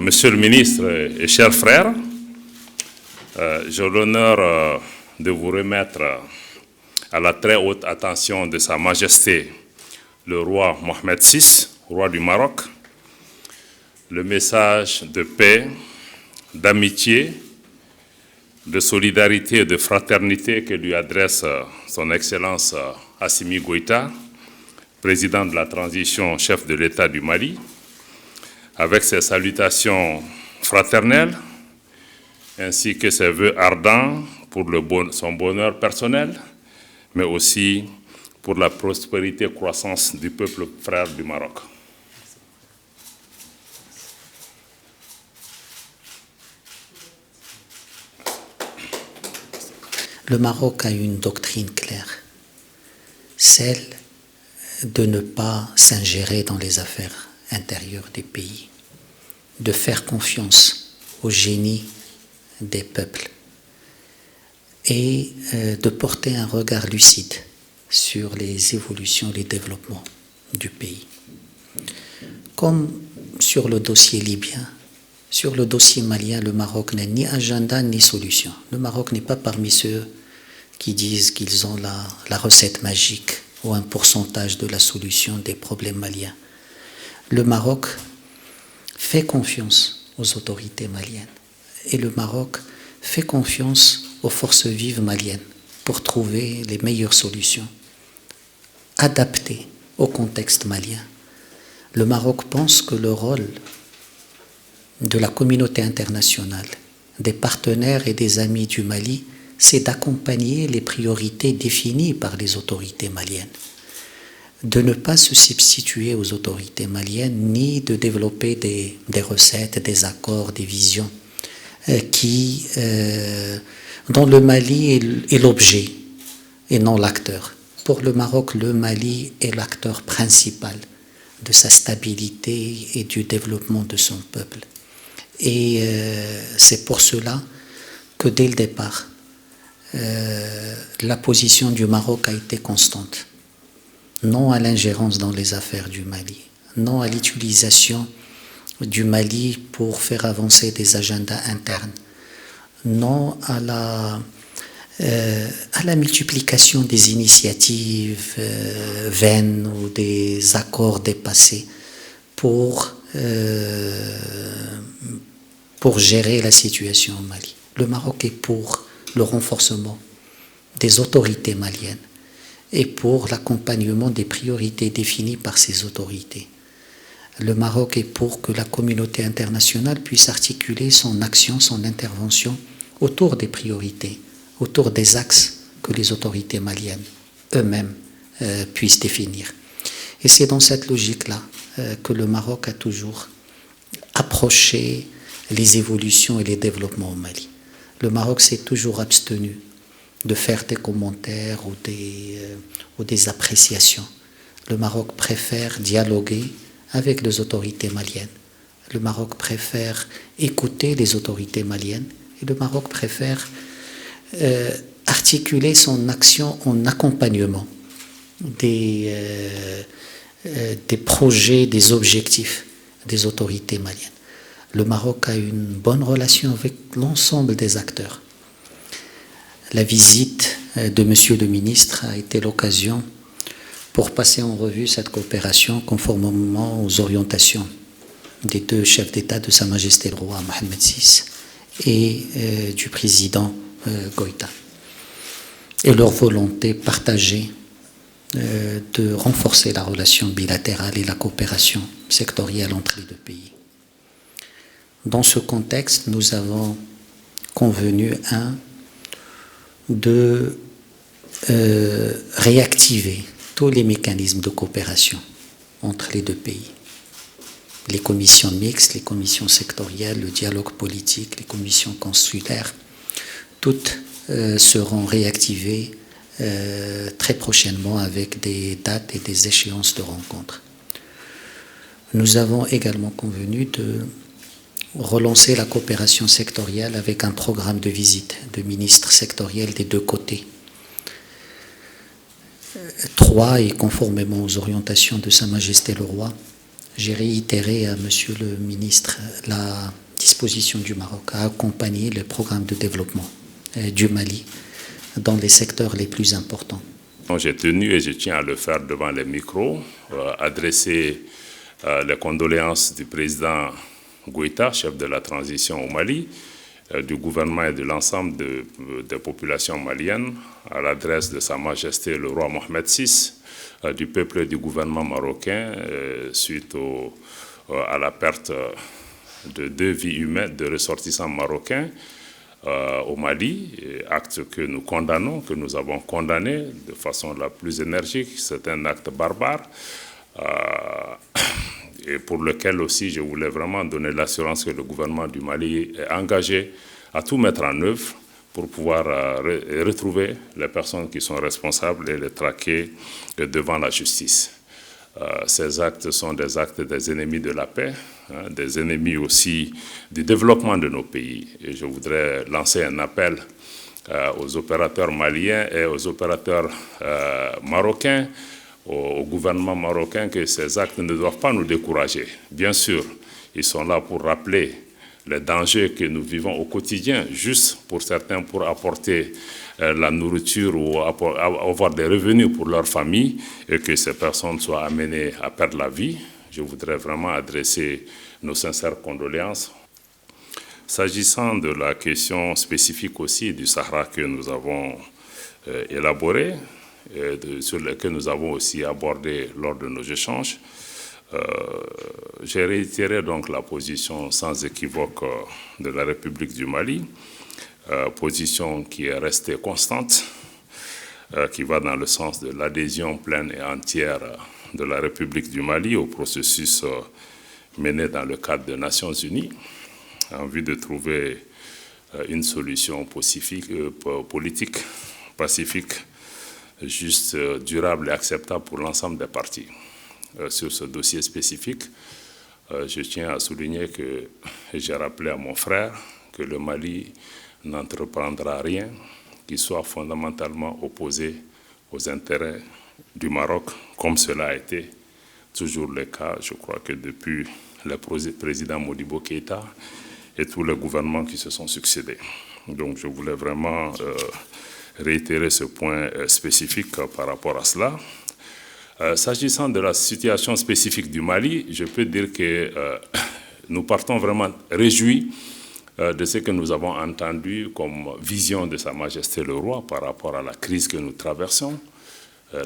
Monsieur le ministre et chers frères, j'ai l'honneur de vous remettre à la très haute attention de Sa Majesté le roi Mohamed VI, roi du Maroc, le message de paix, d'amitié, de solidarité et de fraternité que lui adresse son Excellence Assimi Goïta, président de la transition, chef de l'État du Mali, avec ses salutations fraternelles, ainsi que ses vœux ardents pour son bonheur personnel, mais aussi pour la prospérité et croissance du peuple frère du Maroc. Le Maroc a une doctrine claire, celle de ne pas s'ingérer dans les affaires intérieures des pays, de faire confiance au génie des peuples et de porter un regard lucide sur les évolutions, les développements du pays. Comme sur le dossier libyen, sur le dossier malien, le Maroc n'a ni agenda ni solution. Le Maroc n'est pas parmi ceux qui disent qu'ils ont la recette magique ou un pourcentage de la solution des problèmes maliens. Le Maroc fait confiance aux autorités maliennes et le Maroc fait confiance aux forces vives maliennes pour trouver les meilleures solutions adaptées au contexte malien. Le Maroc pense que le rôle de la communauté internationale, des partenaires et des amis du Mali, c'est d'accompagner les priorités définies par les autorités maliennes, de ne pas se substituer aux autorités maliennes, ni de développer des recettes, des accords, des visions dont le Mali est l'objet et non l'acteur. Pour le Maroc, le Mali est l'acteur principal de sa stabilité et du développement de son peuple. Et c'est pour cela que dès le départ, la position du Maroc a été constante. Non à l'ingérence dans les affaires du Mali, non à l'utilisation du Mali pour faire avancer des agendas internes, non à la multiplication des initiatives vaines ou des accords dépassés pour gérer la situation au Mali. Le Maroc est pour le renforcement des autorités maliennes et pour l'accompagnement des priorités définies par ces autorités. Le Maroc est pour que la communauté internationale puisse articuler son action, son intervention autour des priorités, autour des axes que les autorités maliennes eux-mêmes puissent définir. Et c'est dans cette logique-là que le Maroc a toujours approché les évolutions et les développements au Mali. Le Maroc s'est toujours abstenu de faire des commentaires ou des appréciations. Le Maroc préfère dialoguer avec les autorités maliennes. Le Maroc préfère écouter les autorités maliennes et le Maroc préfère articuler son action en accompagnement des projets, des objectifs des autorités maliennes. Le Maroc a une bonne relation avec l'ensemble des acteurs. La visite de Monsieur le ministre a été l'occasion pour passer en revue cette coopération conformément aux orientations des deux chefs d'État de Sa Majesté le roi Mohamed VI et du président Goïta, et leur volonté partagée de renforcer la relation bilatérale et la coopération sectorielle entre les deux pays. Dans ce contexte, nous avons convenu de réactiver tous les mécanismes de coopération entre les deux pays. Les commissions mixtes, les commissions sectorielles, le dialogue politique, les commissions consulaires, toutes seront réactivées très prochainement avec des dates et des échéances de rencontres. Nous avons également convenu de relancer la coopération sectorielle avec un programme de visite de ministres sectoriels des deux côtés. 3, et conformément aux orientations de Sa Majesté le Roi, j'ai réitéré à Monsieur le ministre la disposition du Maroc à accompagner le programme de développement du Mali dans les secteurs les plus importants. J'ai tenu et je tiens à le faire devant les micros, adresser les condoléances du président Goïta, chef de la transition au Mali, du gouvernement et de l'ensemble des populations maliennes, à l'adresse de Sa Majesté le roi Mohamed VI, du peuple et du gouvernement marocain, suite à la perte de 2 vies humaines de ressortissants marocains au Mali, acte que nous condamnons, que nous avons condamné de façon la plus énergique. C'est un acte barbare et pour lequel aussi je voulais vraiment donner l'assurance que le gouvernement du Mali est engagé à tout mettre en œuvre pour pouvoir retrouver les personnes qui sont responsables et les traquer devant la justice. Ces actes sont des actes des ennemis de la paix, des ennemis aussi du développement de nos pays. Et je voudrais lancer un appel aux opérateurs maliens et aux opérateurs marocains, au gouvernement marocain, que ces actes ne doivent pas nous décourager. Bien sûr, ils sont là pour rappeler les dangers que nous vivons au quotidien, juste pour certains pour apporter la nourriture ou avoir des revenus pour leur famille et que ces personnes soient amenées à perdre la vie. Je voudrais vraiment adresser nos sincères condoléances. S'agissant de la question spécifique aussi du Sahara que nous avons élaborée, sur laquelle nous avons aussi abordé lors de nos échanges, j'ai réitéré donc la position sans équivoque de la République du Mali, position qui est restée constante, qui va dans le sens de l'adhésion pleine et entière de la République du Mali au processus mené dans le cadre des Nations Unies, en vue de trouver une solution politique, pacifique, juste, durable et acceptable pour l'ensemble des parties. Sur ce dossier spécifique, je tiens à souligner que j'ai rappelé à mon frère que le Mali n'entreprendra rien qui soit fondamentalement opposé aux intérêts du Maroc, comme cela a été toujours le cas, je crois que depuis le président Modibo Keïta et tous les gouvernements qui se sont succédés. Donc je voulais vraiment réitérer ce point spécifique par rapport à cela. S'agissant de la situation spécifique du Mali, je peux dire que nous partons vraiment réjouis de ce que nous avons entendu comme vision de Sa Majesté le Roi par rapport à la crise que nous traversons,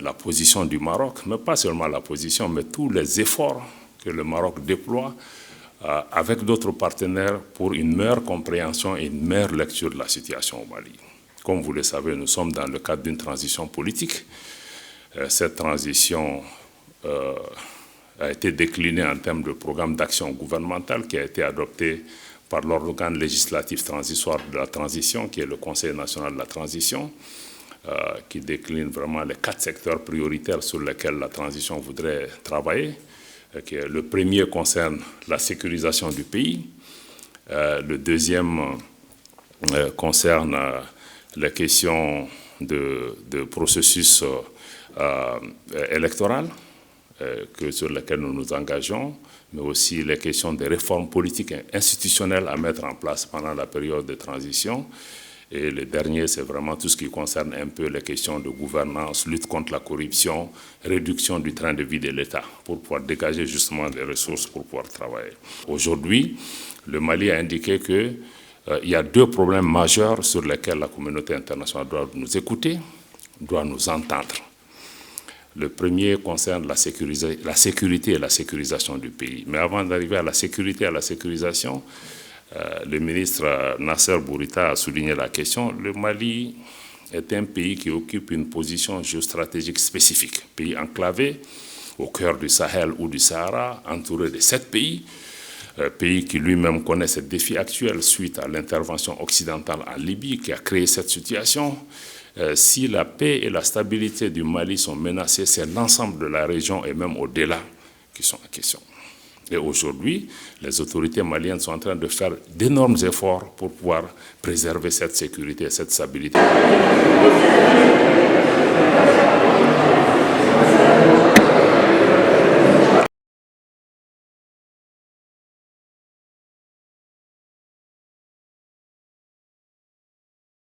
la position du Maroc, mais pas seulement la position, mais tous les efforts que le Maroc déploie avec d'autres partenaires pour une meilleure compréhension et une meilleure lecture de la situation au Mali. Comme vous le savez, nous sommes dans le cadre d'une transition politique. Cette transition a été déclinée en termes de programme d'action gouvernemental qui a été adopté par l'organe législatif transitoire de la transition, qui est le Conseil national de la transition, qui décline vraiment les 4 secteurs prioritaires sur lesquels la transition voudrait travailler. Le premier concerne la sécurisation du pays, le deuxième concerne les questions de processus électoral sur lesquels nous nous engageons, mais aussi les questions des réformes politiques et institutionnelles à mettre en place pendant la période de transition. Et le dernier, c'est vraiment tout ce qui concerne un peu les questions de gouvernance, lutte contre la corruption, réduction du train de vie de l'État, pour pouvoir dégager justement des ressources pour pouvoir travailler. Aujourd'hui, le Mali a indiqué qu'il y a 2 problèmes majeurs sur lesquels la communauté internationale doit nous écouter, doit nous entendre. Le premier concerne la sécurité et la sécurisation du pays. Mais avant d'arriver à la sécurité et à la sécurisation, le ministre Nasser Bourita a souligné la question. Le Mali est un pays qui occupe une position géostratégique spécifique. Pays enclavé au cœur du Sahel ou du Sahara, entouré de 7 pays. Pays qui lui-même connaît ce défi actuel suite à l'intervention occidentale en Libye qui a créé cette situation. Si la paix et la stabilité du Mali sont menacées, c'est l'ensemble de la région et même au-delà qui sont en question. Et aujourd'hui, les autorités maliennes sont en train de faire d'énormes efforts pour pouvoir préserver cette sécurité et cette stabilité.